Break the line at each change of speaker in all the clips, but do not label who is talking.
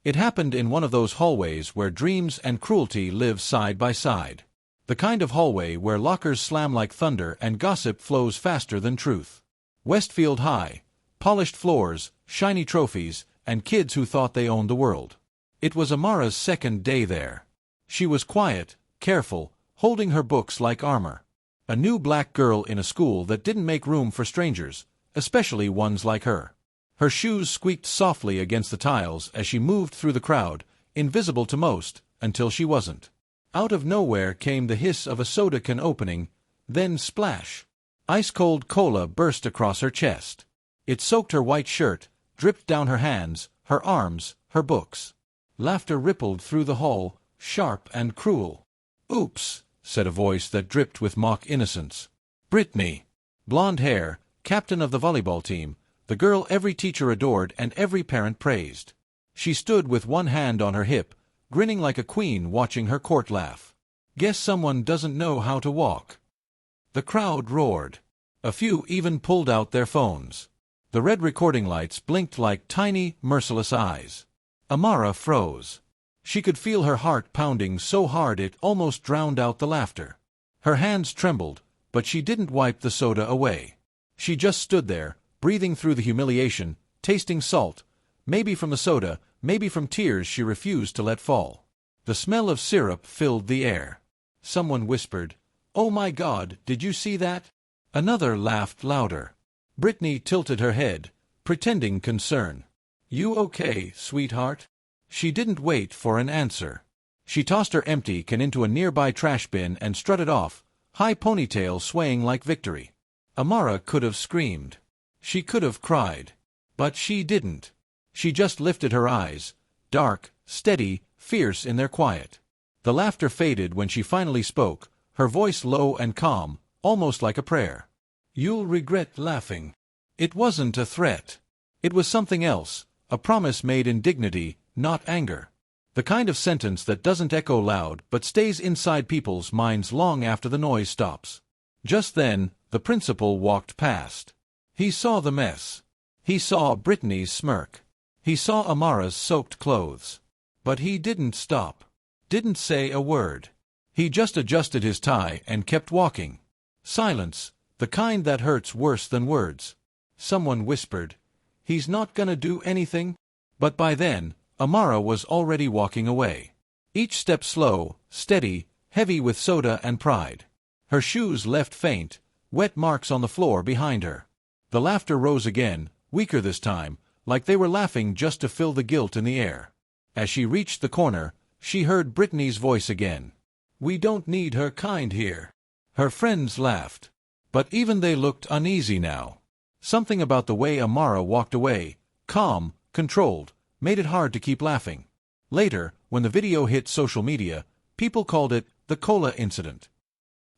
It happened in one of those hallways where dreams and cruelty live side by side. The kind of hallway where lockers slam like thunder and gossip flows faster than truth. Westfield High. Polished floors, shiny trophies, and kids who thought they owned the world. It was Amara's second day there. She was quiet, careful, holding her books like armor. A new black girl in a school that didn't make room for strangers, especially ones like her. Her shoes squeaked softly against the tiles as she moved through the crowd, invisible to most, until she wasn't. Out of nowhere came the hiss of a soda can opening, then splash. Ice-cold cola burst across her chest. It soaked her white shirt, dripped down her hands, her arms, her books. Laughter rippled through the hall, sharp and cruel. "Oops," said a voice that dripped with mock innocence. Brittany. Blonde hair, captain of the volleyball team, the girl every teacher adored and every parent praised. She stood with one hand on her hip, grinning like a queen watching her court laugh. "Guess someone doesn't know how to walk." The crowd roared. A few even pulled out their phones. The red recording lights blinked like tiny, merciless eyes. Amara froze. She could feel her heart pounding so hard it almost drowned out the laughter. Her hands trembled, but she didn't wipe the soda away. She just stood there, breathing through the humiliation, tasting salt, maybe from the soda, maybe from tears she refused to let fall. The smell of syrup filled the air. Someone whispered, "Oh my God, did you see that?" Another laughed louder. Brittany tilted her head, pretending concern. "You okay, sweetheart?" She didn't wait for an answer. She tossed her empty can into a nearby trash bin and strutted off, high ponytail swaying like victory. Amara could have screamed. She could have cried. But she didn't. She just lifted her eyes, dark, steady, fierce in their quiet. The laughter faded when she finally spoke, her voice low and calm, almost like a prayer. "You'll regret laughing." It wasn't a threat. It was something else, a promise made in dignity, not anger. The kind of sentence that doesn't echo loud but stays inside people's minds long after the noise stops. Just then, the principal walked past. He saw the mess. He saw Brittany's smirk. He saw Amara's soaked clothes. But he didn't stop. Didn't say a word. He just adjusted his tie and kept walking. Silence, the kind that hurts worse than words. Someone whispered, "He's not gonna do anything?" But by then, Amara was already walking away. Each step slow, steady, heavy with soda and pride. Her shoes left faint, wet marks on the floor behind her. The laughter rose again, weaker this time, like they were laughing just to fill the guilt in the air. As she reached the corner, she heard Brittany's voice again. "We don't need her kind here." Her friends laughed. But even they looked uneasy now. Something about the way Amara walked away, calm, controlled, made it hard to keep laughing. Later, when the video hit social media, people called it the cola incident.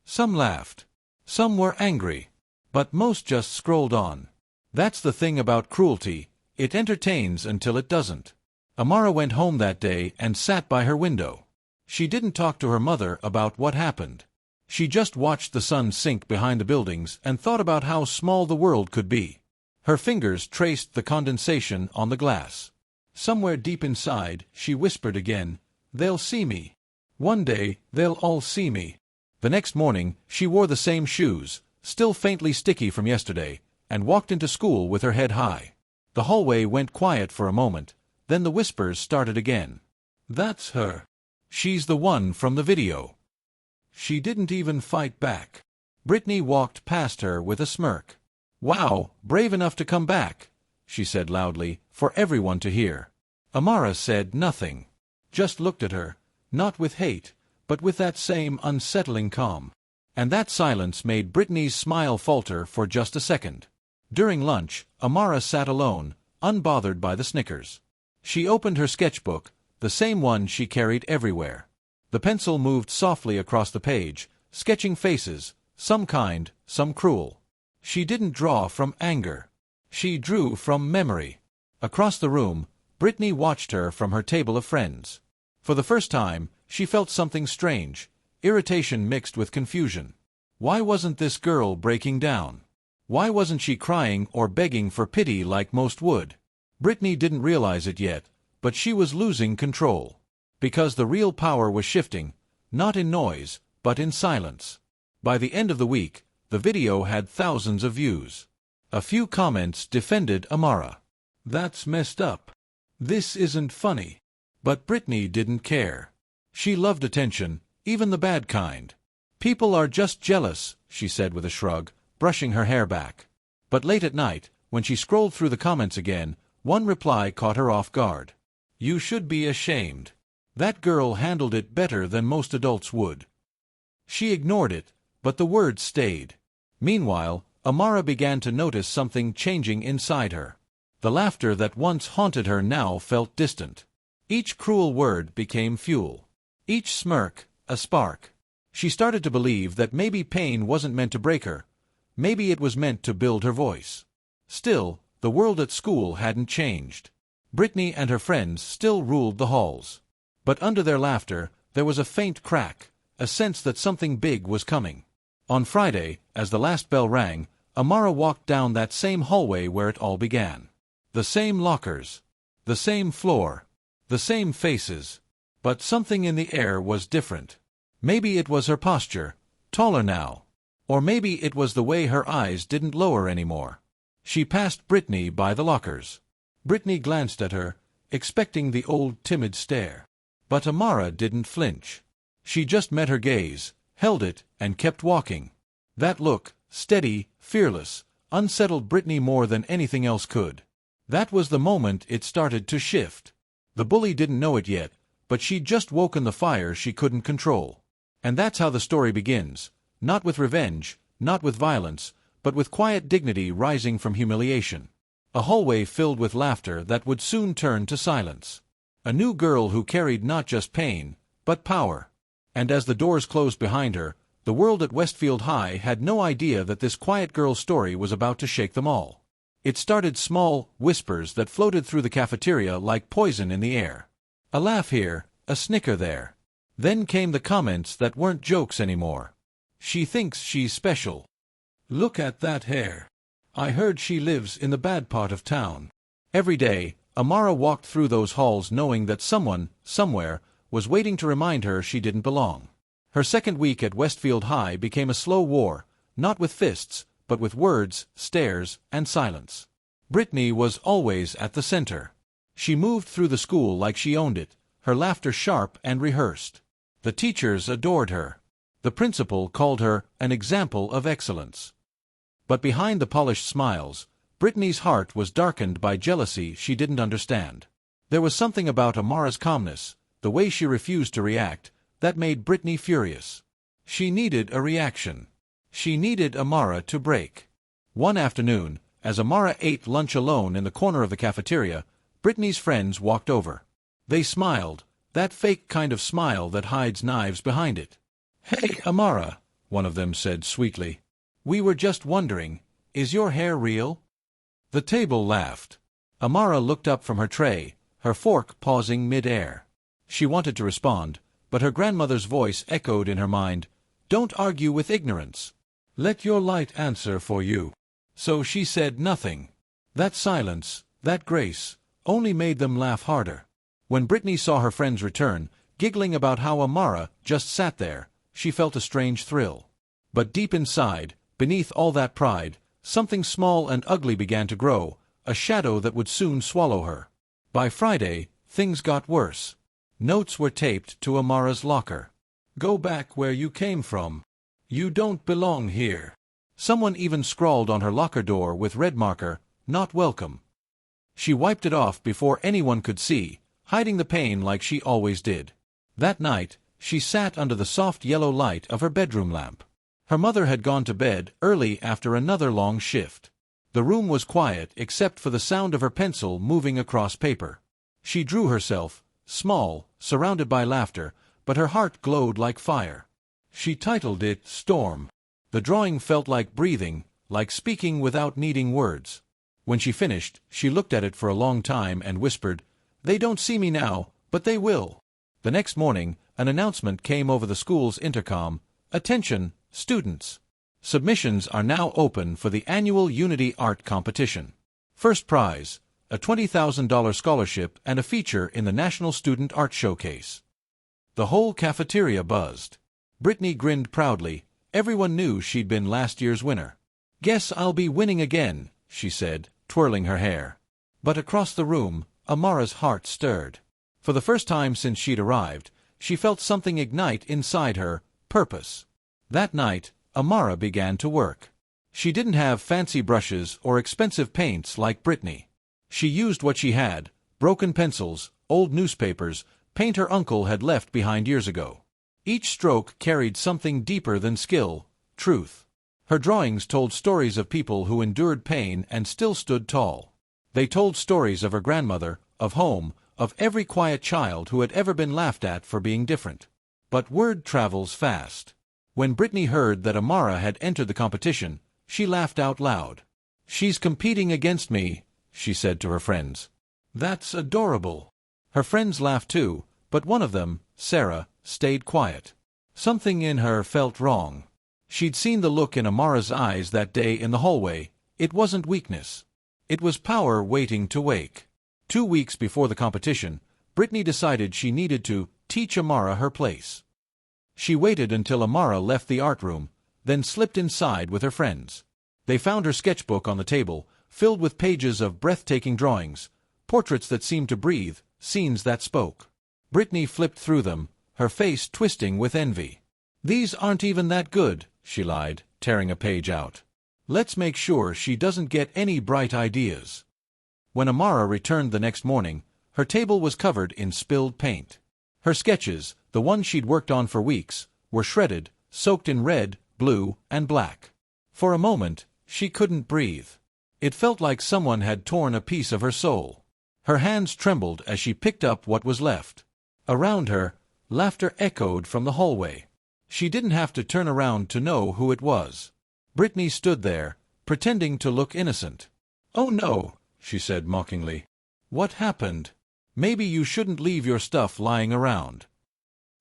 Some laughed. Some were angry. But most just scrolled on. That's the thing about cruelty, it entertains until it doesn't. Amara went home that day and sat by her window. She didn't talk to her mother about what happened. She just watched the sun sink behind the buildings and thought about how small the world could be. Her fingers traced the condensation on the glass. Somewhere deep inside, she whispered again, "They'll see me. One day, they'll all see me." The next morning, she wore the same shoes, still faintly sticky from yesterday, and walked into school with her head high. The hallway went quiet for a moment, then the whispers started again. "That's her. She's the one from the video." She didn't even fight back. Brittany walked past her with a smirk. "Wow, brave enough to come back," she said loudly, for everyone to hear. Amara said nothing. Just looked at her, not with hate, but with that same unsettling calm. And that silence made Brittany's smile falter for just a second. During lunch, Amara sat alone, unbothered by the snickers. She opened her sketchbook, the same one she carried everywhere. The pencil moved softly across the page, sketching faces, some kind, some cruel. She didn't draw from anger. She drew from memory. Across the room, Brittany watched her from her table of friends. For the first time, she felt something strange, irritation mixed with confusion. Why wasn't this girl breaking down? Why wasn't she crying or begging for pity like most would? Brittany didn't realize it yet, but she was losing control. Because the real power was shifting, not in noise, but in silence. By the end of the week, the video had thousands of views. A few comments defended Amara. "That's messed up. This isn't funny." But Brittany didn't care. She loved attention, even the bad kind. "People are just jealous," she said with a shrug, brushing her hair back. But late at night, when she scrolled through the comments again, one reply caught her off guard. "You should be ashamed. That girl handled it better than most adults would." She ignored it, but the words stayed. Meanwhile, Amara began to notice something changing inside her. The laughter that once haunted her now felt distant. Each cruel word became fuel. Each smirk, a spark. She started to believe that maybe pain wasn't meant to break her. Maybe it was meant to build her voice. Still, the world at school hadn't changed. Brittany and her friends still ruled the halls. But under their laughter, there was a faint crack, a sense that something big was coming. On Friday, as the last bell rang, Amara walked down that same hallway where it all began. The same lockers. The same floor. The same faces. But something in the air was different. Maybe it was her posture, taller now. Or maybe it was the way her eyes didn't lower anymore. She passed Brittany by the lockers. Brittany glanced at her, expecting the old timid stare. But Amara didn't flinch. She just met her gaze, held it, and kept walking. That look, steady, fearless, unsettled Brittany more than anything else could. That was the moment it started to shift. The bully didn't know it yet, but she'd just woken the fire she couldn't control. And that's how the story begins, not with revenge, not with violence, but with quiet dignity rising from humiliation. A hallway filled with laughter that would soon turn to silence. A new girl who carried not just pain, but power. And as the doors closed behind her, the world at Westfield High had no idea that this quiet girl's story was about to shake them all. It started small, whispers that floated through the cafeteria like poison in the air. A laugh here, a snicker there. Then came the comments that weren't jokes anymore. "She thinks she's special. Look at that hair. I heard she lives in the bad part of town." Every day, Amara walked through those halls knowing that someone, somewhere, was waiting to remind her she didn't belong. Her second week at Westfield High became a slow war, not with fists, but with words, stares, and silence. Brittany was always at the center. She moved through the school like she owned it, her laughter sharp and rehearsed. The teachers adored her. The principal called her an example of excellence. But behind the polished smiles, Brittany's heart was darkened by jealousy she didn't understand. There was something about Amara's calmness, the way she refused to react, that made Brittany furious. She needed a reaction. She needed Amara to break. One afternoon, as Amara ate lunch alone in the corner of the cafeteria, Brittany's friends walked over. They smiled, that fake kind of smile that hides knives behind it. "Hey, Amara," one of them said sweetly. "We were just wondering, is your hair real?" The table laughed. Amara looked up from her tray, her fork pausing mid-air. She wanted to respond, but her grandmother's voice echoed in her mind, "Don't argue with ignorance. Let your light answer for you." So she said nothing. That silence, that grace, only made them laugh harder. When Brittany saw her friends return, giggling about how Amara just sat there, she felt a strange thrill. But deep inside, beneath all that pride, something small and ugly began to grow, a shadow that would soon swallow her. By Friday, things got worse. Notes were taped to Amara's locker. "Go back where you came from. You don't belong here." Someone even scrawled on her locker door with red marker, "Not welcome." She wiped it off before anyone could see, hiding the pain like she always did. That night, she sat under the soft yellow light of her bedroom lamp. Her mother had gone to bed early after another long shift. The room was quiet except for the sound of her pencil moving across paper. She drew herself, small, surrounded by laughter, but her heart glowed like fire. She titled it Storm. The drawing felt like breathing, like speaking without needing words. When she finished, she looked at it for a long time and whispered, "They don't see me now, but they will." The next morning, an announcement came over the school's intercom, "Attention, students! Submissions are now open for the annual Unity Art Competition. First prize, a $20,000 scholarship, and a feature in the National Student Art Showcase. The whole cafeteria buzzed. Brittany grinned proudly. Everyone knew she'd been last year's winner. "Guess I'll be winning again," she said, twirling her hair. But across the room, Amara's heart stirred. For the first time since she'd arrived, she felt something ignite inside her, purpose. That night, Amara began to work. She didn't have fancy brushes or expensive paints like Brittany. She used what she had: broken pencils, old newspapers, paint her uncle had left behind years ago. Each stroke carried something deeper than skill, truth. Her drawings told stories of people who endured pain and still stood tall. They told stories of her grandmother, of home, of every quiet child who had ever been laughed at for being different. But word travels fast. When Brittany heard that Amara had entered the competition, she laughed out loud. "She's competing against me," she said to her friends. "That's adorable." Her friends laughed too, but one of them, Sarah, stayed quiet. Something in her felt wrong. She'd seen the look in Amara's eyes that day in the hallway. It wasn't weakness. It was power waiting to wake. 2 weeks before the competition, Brittany decided she needed to teach Amara her place. She waited until Amara left the art room, then slipped inside with her friends. They found her sketchbook on the table, filled with pages of breathtaking drawings, portraits that seemed to breathe, scenes that spoke. Brittany flipped through them, her face twisting with envy. "These aren't even that good," she lied, tearing a page out. "Let's make sure she doesn't get any bright ideas." When Amara returned the next morning, her table was covered in spilled paint. Her sketches, the ones she'd worked on for weeks, were shredded, soaked in red, blue, and black. For a moment, she couldn't breathe. It felt like someone had torn a piece of her soul. Her hands trembled as she picked up what was left. Around her, laughter echoed from the hallway. She didn't have to turn around to know who it was. Brittany stood there, pretending to look innocent. "Oh no," she said mockingly. "What happened? Maybe you shouldn't leave your stuff lying around."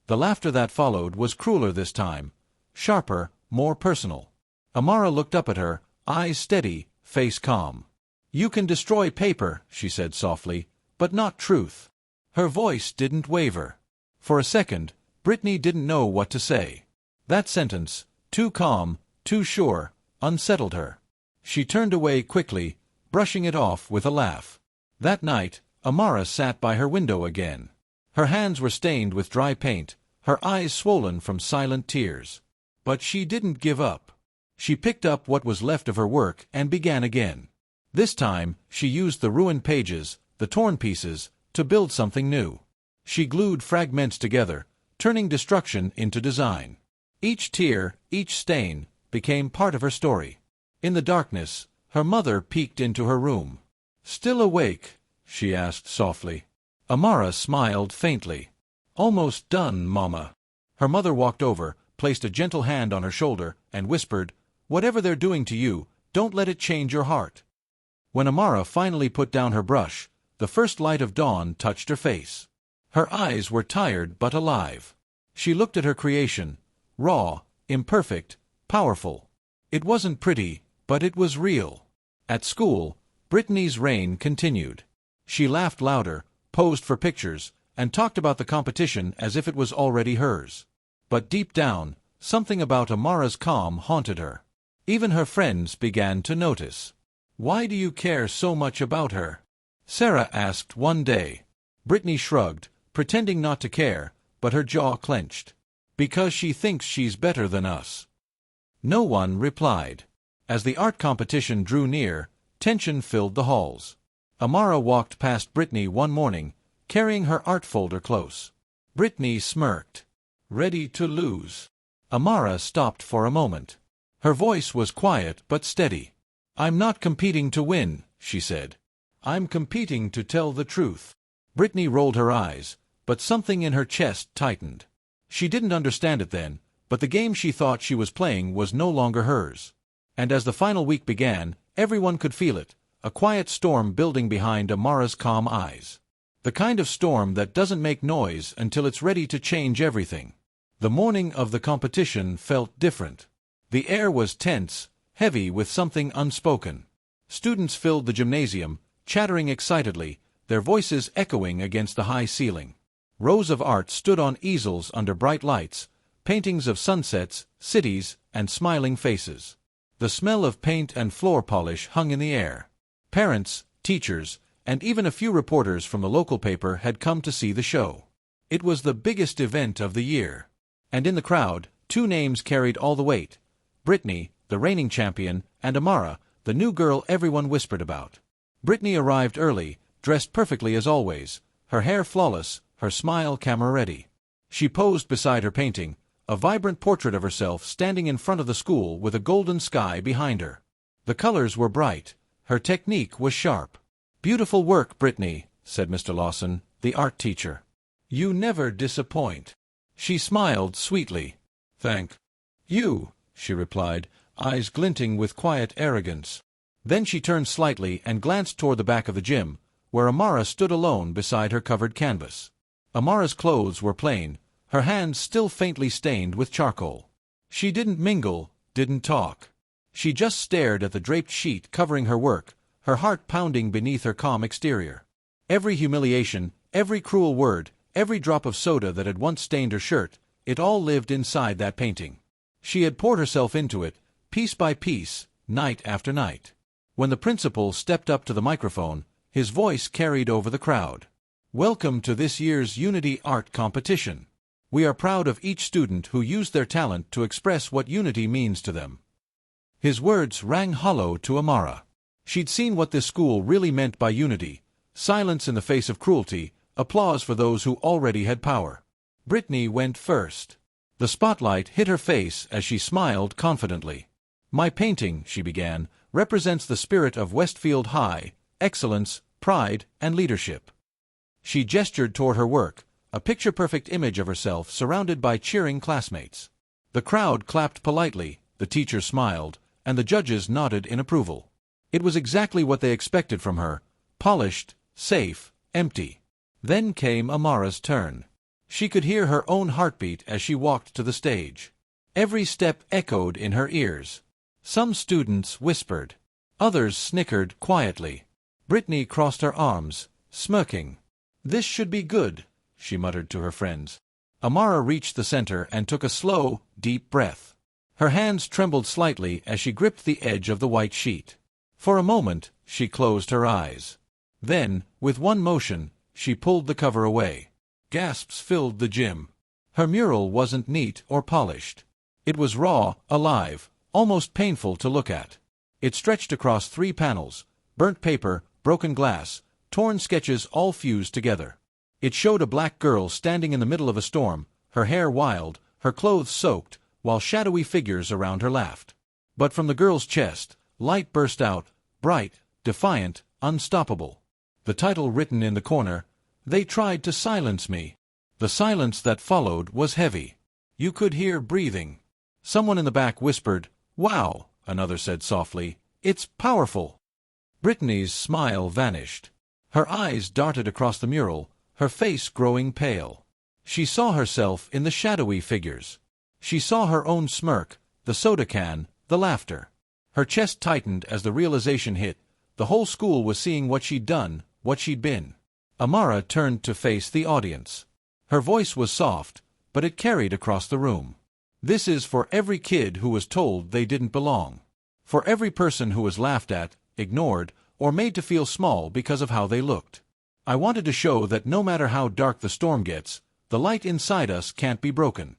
The laughter that followed was crueler this time, sharper, more personal. Amara looked up at her, eyes steady, face calm. "You can destroy paper," she said softly, "but not truth." Her voice didn't waver. For a second, Brittany didn't know what to say. That sentence, too calm, too sure, unsettled her. She turned away quickly, brushing it off with a laugh. That night, Amara sat by her window again. Her hands were stained with dry paint, her eyes swollen from silent tears. But she didn't give up. She picked up what was left of her work and began again. This time, she used the ruined pages, the torn pieces, to build something new. She glued fragments together, turning destruction into design. Each tear, each stain, became part of her story. In the darkness, her mother peeked into her room. "Still awake?" she asked softly. Amara smiled faintly. "Almost done, Mama." Her mother walked over, placed a gentle hand on her shoulder, and whispered, "Whatever they're doing to you, don't let it change your heart." When Amara finally put down her brush, the first light of dawn touched her face. Her eyes were tired but alive. She looked at her creation, raw, imperfect, powerful. It wasn't pretty, but it was real. At school, Brittany's reign continued. She laughed louder, posed for pictures, and talked about the competition as if it was already hers. But deep down, something about Amara's calm haunted her. Even her friends began to notice. "Why do you care so much about her?" Sarah asked one day. Brittany shrugged, pretending not to care, but her jaw clenched. "Because she thinks she's better than us." No one replied. As the art competition drew near, tension filled the halls. Amara walked past Brittany one morning, carrying her art folder close. Brittany smirked. "Ready to lose?" Amara stopped for a moment. Her voice was quiet but steady. "I'm not competing to win," she said. "I'm competing to tell the truth." Brittany rolled her eyes, but something in her chest tightened. She didn't understand it then, but the game she thought she was playing was no longer hers. And as the final week began, everyone could feel it, a quiet storm building behind Amara's calm eyes. The kind of storm that doesn't make noise until it's ready to change everything. The morning of the competition felt different. The air was tense, heavy with something unspoken. Students filled the gymnasium, chattering excitedly, their voices echoing against the high ceiling. Rows of art stood on easels under bright lights, paintings of sunsets, cities, and smiling faces. The smell of paint and floor polish hung in the air. Parents, teachers, and even a few reporters from the local paper had come to see the show. It was the biggest event of the year. And in the crowd, two names carried all the weight: Brittany, the reigning champion, and Amara, the new girl everyone whispered about. Brittany arrived early, dressed perfectly as always, her hair flawless, her smile camera-ready. She posed beside her painting, a vibrant portrait of herself standing in front of the school with a golden sky behind her. The colors were bright, her technique was sharp. "Beautiful work, Brittany," said Mr. Lawson, the art teacher. "You never disappoint." She smiled sweetly. "Thank you," she replied, eyes glinting with quiet arrogance. Then she turned slightly and glanced toward the back of the gym, where Amara stood alone beside her covered canvas. Amara's clothes were plain, her hands still faintly stained with charcoal. She didn't mingle, didn't talk. She just stared at the draped sheet covering her work, her heart pounding beneath her calm exterior. Every humiliation, every cruel word, every drop of soda that had once stained her shirt, it all lived inside that painting. She had poured herself into it, piece by piece, night after night. When the principal stepped up to the microphone, his voice carried over the crowd. "Welcome to this year's Unity Art Competition. We are proud of each student who used their talent to express what unity means to them." His words rang hollow to Amara. She'd seen what this school really meant by unity: silence in the face of cruelty, applause for those who already had power. Brittany went first. The spotlight hit her face as she smiled confidently. "My painting," she began, "represents the spirit of Westfield High: excellence, pride, and leadership." She gestured toward her work, a picture-perfect image of herself surrounded by cheering classmates. The crowd clapped politely, the teacher smiled, and the judges nodded in approval. It was exactly what they expected from her: polished, safe, empty. Then came Amara's turn. She could hear her own heartbeat as she walked to the stage. Every step echoed in her ears. Some students whispered. Others snickered quietly. Brittany crossed her arms, smirking. "This should be good," she muttered to her friends. Amara reached the center and took a slow, deep breath. Her hands trembled slightly as she gripped the edge of the white sheet. For a moment, she closed her eyes. Then, with one motion, she pulled the cover away. Gasps filled the gym. Her mural wasn't neat or polished. It was raw, alive, almost painful to look at. It stretched across 3 panels: burnt paper, broken glass, torn sketches all fused together. It showed a black girl standing in the middle of a storm, her hair wild, her clothes soaked, while shadowy figures around her laughed. But from the girl's chest, light burst out, bright, defiant, unstoppable. The title written in the corner: "They tried to silence me." The silence that followed was heavy. You could hear breathing. Someone in the back whispered, "Wow," another said softly, "It's powerful." Brittany's smile vanished. Her eyes darted across the mural, her face growing pale. She saw herself in the shadowy figures. She saw her own smirk, the soda can, the laughter. Her chest tightened as the realization hit: the whole school was seeing what she'd done, what she'd been. Amara turned to face the audience. Her voice was soft, but it carried across the room. "This is for every kid who was told they didn't belong. For every person who was laughed at, ignored, or made to feel small because of how they looked. I wanted to show that no matter how dark the storm gets, the light inside us can't be broken."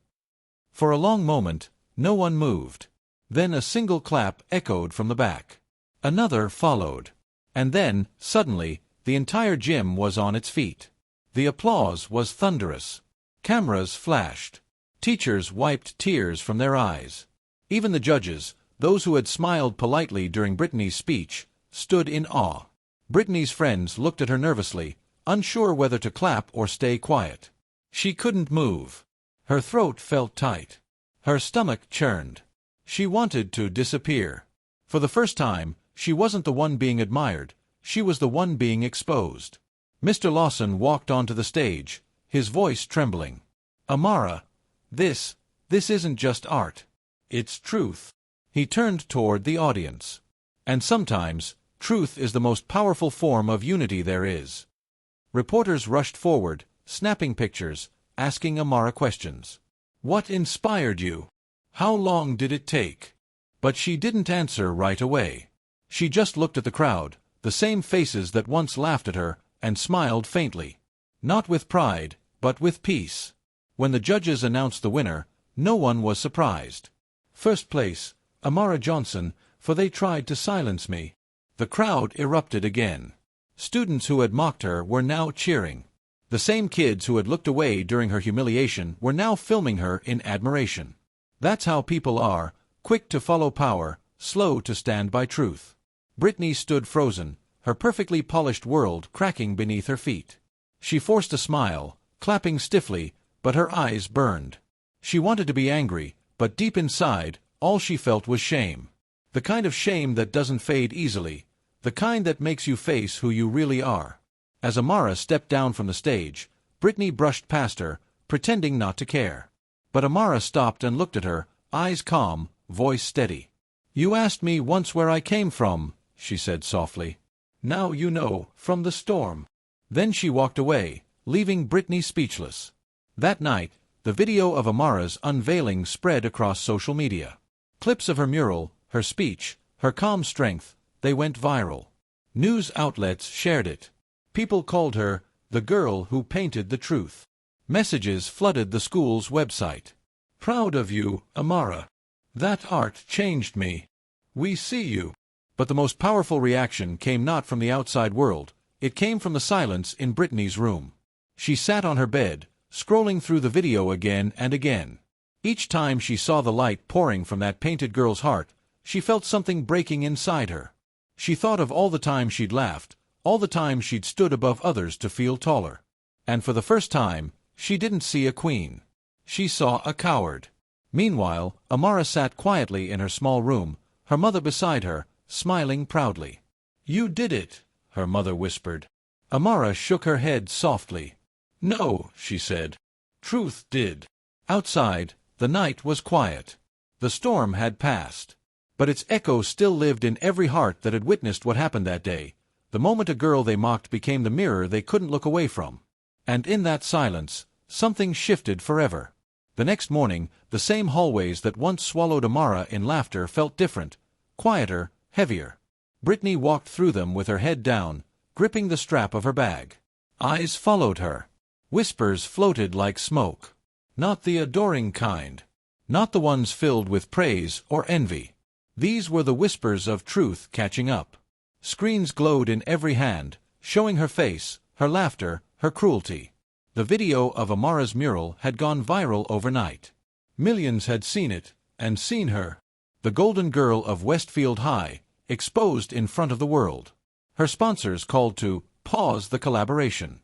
For a long moment, no one moved. Then a single clap echoed from the back. Another followed. And then, suddenly, the entire gym was on its feet. The applause was thunderous. Cameras flashed. Teachers wiped tears from their eyes. Even the judges, those who had smiled politely during Brittany's speech, stood in awe. Brittany's friends looked at her nervously, unsure whether to clap or stay quiet. She couldn't move. Her throat felt tight. Her stomach churned. She wanted to disappear. For the first time, she wasn't the one being admired, she was the one being exposed. Mr. Lawson walked onto the stage, his voice trembling. "Amara, this isn't just art. It's truth." He turned toward the audience. "And sometimes, Truth is the most powerful form of unity there is. Reporters rushed forward, snapping pictures, asking Amara questions. What inspired you? How long did it take? But she didn't answer right away. She just looked at the crowd, the same faces that once laughed at her, and smiled faintly. Not with pride, but with peace. When the judges announced the winner, no one was surprised. First place, Amara Johnson, for they tried to silence me. The crowd erupted again. Students who had mocked her were now cheering. The same kids who had looked away during her humiliation were now filming her in admiration. That's how people are, quick to follow power, slow to stand by truth. Brittany stood frozen, her perfectly polished world cracking beneath her feet. She forced a smile, clapping stiffly, but her eyes burned. She wanted to be angry, but deep inside, all she felt was shame. The kind of shame that doesn't fade easily, the kind that makes you face who you really are. As Amara stepped down from the stage, Brittany brushed past her, pretending not to care. But Amara stopped and looked at her, eyes calm, voice steady. "You asked me once where I came from," she said softly. "Now you know, from the storm." Then she walked away, leaving Brittany speechless. That night, the video of Amara's unveiling spread across social media. Clips of her mural, her speech, her calm strength, they went viral. News outlets shared it. People called her the girl who painted the truth. Messages flooded the school's website. "Proud of you, Amara. That art changed me. We see you." But the most powerful reaction came not from the outside world, it came from the silence in Brittany's room. She sat on her bed, scrolling through the video again and again. Each time she saw the light pouring from that painted girl's heart, she felt something breaking inside her. She thought of all the times she'd laughed, all the times she'd stood above others to feel taller. And for the first time, she didn't see a queen. She saw a coward. Meanwhile, Amara sat quietly in her small room, her mother beside her, smiling proudly. "You did it," her mother whispered. Amara shook her head softly. "No," she said. "Truth did." Outside, the night was quiet. The storm had passed. But its echo still lived in every heart that had witnessed what happened that day, the moment a girl they mocked became the mirror they couldn't look away from. And in that silence, something shifted forever. The next morning, the same hallways that once swallowed Amara in laughter felt different, quieter, heavier. Brittany walked through them with her head down, gripping the strap of her bag. Eyes followed her. Whispers floated like smoke. Not the adoring kind. Not the ones filled with praise or envy. These were the whispers of truth catching up. Screens glowed in every hand, showing her face, her laughter, her cruelty. The video of Amara's mural had gone viral overnight. Millions had seen it, and seen her. The golden girl of Westfield High, exposed in front of the world. Her sponsors called to pause the collaboration.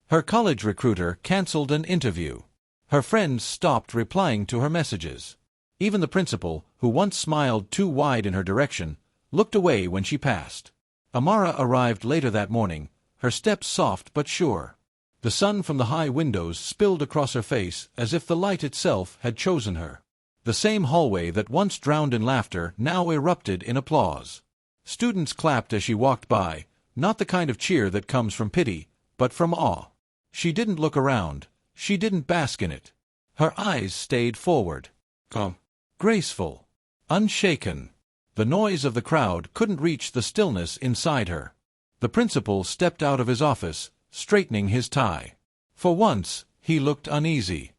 Her college recruiter canceled an interview. Her friends stopped replying to her messages. Even the principal, who once smiled too wide in her direction, looked away when she passed. Amara arrived later that morning, her steps soft but sure. The sun from the high windows spilled across her face as if the light itself had chosen her. The same hallway that once drowned in laughter now erupted in applause. Students clapped as she walked by, not the kind of cheer that comes from pity, but from awe. She didn't look around, she didn't bask in it. Her eyes stayed forward. Calm. Graceful. Unshaken. The noise of the crowd couldn't reach the stillness inside her. The principal stepped out of his office, straightening his tie. For once, he looked uneasy.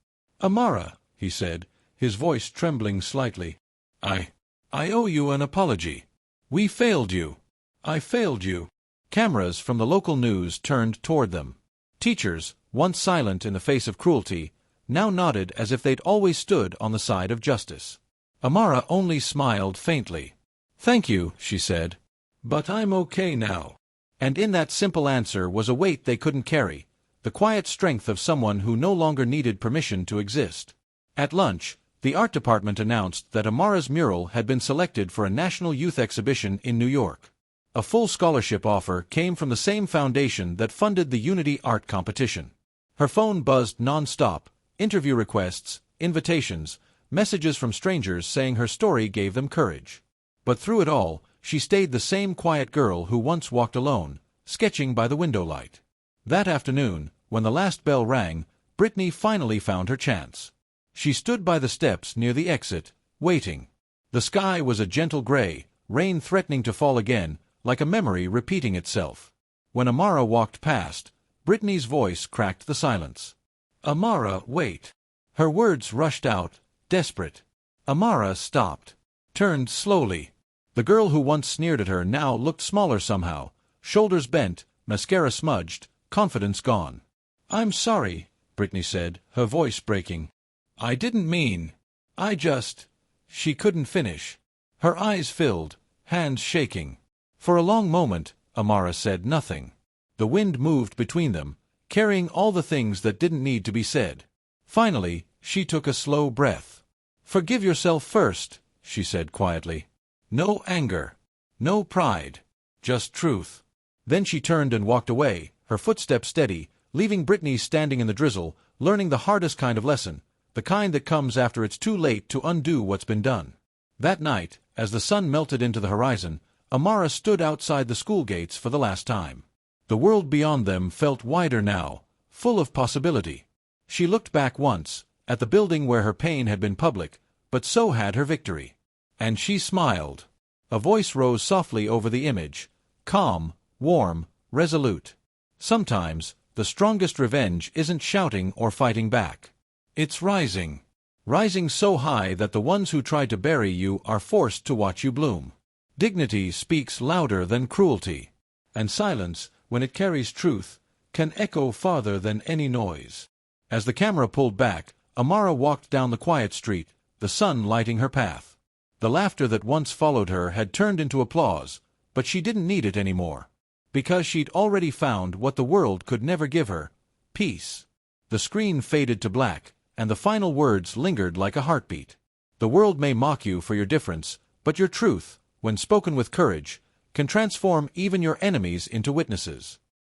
"Amara," he said, his voice trembling slightly. I owe you an apology. We failed you. I failed you." Cameras from the local news turned toward them. Teachers, once silent in the face of cruelty, now nodded as if they'd always stood on the side of justice. Amara only smiled faintly. "Thank you," she said. "But I'm okay now." And in that simple answer was a weight they couldn't carry, the quiet strength of someone who no longer needed permission to exist. At lunch, the art department announced that Amara's mural had been selected for a national youth exhibition in New York. A full scholarship offer came from the same foundation that funded the Unity Art Competition. Her phone buzzed non-stop, interview requests, invitations, messages from strangers saying her story gave them courage. But through it all, she stayed the same quiet girl who once walked alone, sketching by the window light. That afternoon, when the last bell rang, Brittany finally found her chance. She stood by the steps near the exit, waiting. The sky was a gentle gray, rain threatening to fall again, like a memory repeating itself. When Amara walked past, Brittany's voice cracked the silence. "Amara, wait." Her words rushed out, desperate. Amara stopped, turned slowly. The girl who once sneered at her now looked smaller somehow, shoulders bent, mascara smudged, confidence gone. "I'm sorry," Brittany said, her voice breaking. "I didn't mean. I just—" She couldn't finish. Her eyes filled, hands shaking. For a long moment, Amara said nothing. The wind moved between them, carrying all the things that didn't need to be said. Finally, she took a slow breath. "Forgive yourself first," she said quietly. "No anger. No pride. Just truth." Then she turned and walked away, her footsteps steady, leaving Brittany standing in the drizzle, learning the hardest kind of lesson, the kind that comes after it's too late to undo what's been done. That night, as the sun melted into the horizon, Amara stood outside the school gates for the last time. The world beyond them felt wider now, full of possibility. She looked back once, at the building where her pain had been public, but so had her victory. And she smiled. A voice rose softly over the image, calm, warm, resolute. Sometimes, the strongest revenge isn't shouting or fighting back. It's rising. Rising so high that the ones who tried to bury you are forced to watch you bloom. Dignity speaks louder than cruelty. And silence, when it carries truth, can echo farther than any noise. As the camera pulled back, Amara walked down the quiet street, the sun lighting her path. The laughter that once followed her had turned into applause, but she didn't need it anymore. Because she'd already found what the world could never give her: peace. The screen faded to black, and the final words lingered like a heartbeat. The world may mock you for your difference, but your truth, when spoken with courage, can transform even your enemies into witnesses.